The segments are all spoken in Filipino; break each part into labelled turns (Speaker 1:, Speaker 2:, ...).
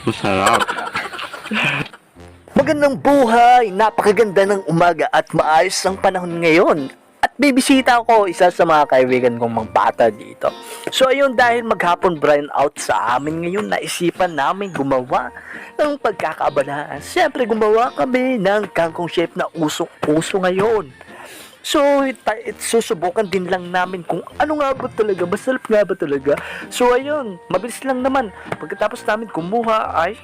Speaker 1: Masarap.
Speaker 2: Magandang buhay! Napakaganda ng umaga at maayos ang panahon ngayon. At bibisita ko isa sa mga kaibigan kong mga bata dito. So ayun, dahil maghapon brine out sa amin ngayon, naisipan namin gumawa ng pagkakaabalahan. Siyempre gumawa kami ng kangkong shape na usong-uso ngayon. So, susubukan din lang namin kung ano nga ba talaga, masarap nga ba talaga. So ayun, mabilis lang naman. Pagkatapos namin kumuha ay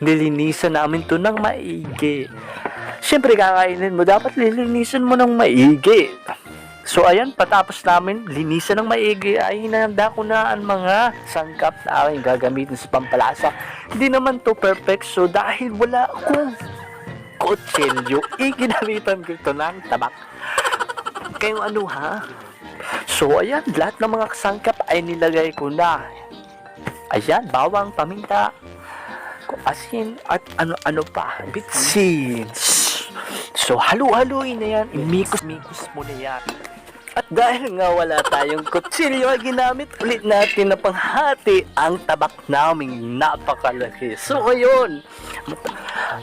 Speaker 2: nilinisan namin to ng maigi. Siyempre kakainin mo, dapat lilinisan mo ng maigi. So ayan, patapos namin linisan ng maigi ay hinahanda ko na ang mga sangkap na aking gagamitin sa pampalasa. Hindi naman to perfect, so dahil wala akong kutsilyo, iginamitan ko ito ng tabak. Kayong ano ha? So ayan, lahat ng mga sangkap ay nilagay ko na. Ayan, bawang, paminta, asin at ano-ano pa, bitsin. So halu-haluin na yan, imikos-mikos mo na yan. At dahil nga wala tayong kutsilyo, ginamit ulit natin na panghati ang tabak naming napakalaki. So ayun,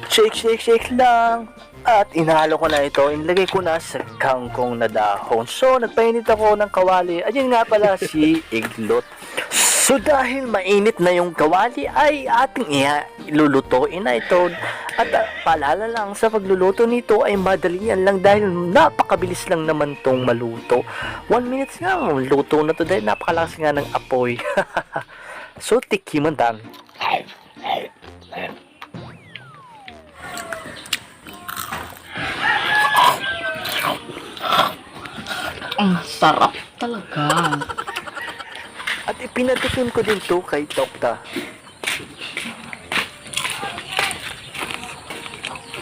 Speaker 2: shake lang. At inahalo ko na ito, inilagay ko na sa kangkong na dahon. So nagpainit ako ng kawali. Ayun nga pala si Iglot. So dahil mainit na yung kawali ay ating ilulutuin na ito. At paalala lang, sa pagluluto nito ay madali yan lang dahil napakabilis lang naman tong maluto. 1 minute nga, luto na to dahil napakalakas nga ng apoy. So tikiman dami.
Speaker 3: Ang sarap talaga.
Speaker 2: At ipinatikim ko din to kay Dokta.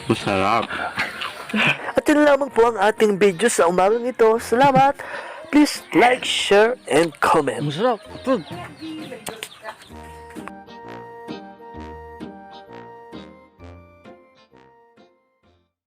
Speaker 1: Masarap.
Speaker 2: At yun lamang po ang ating video sa umagang ito. Salamat! Please like, share, and comment.
Speaker 3: Masarap.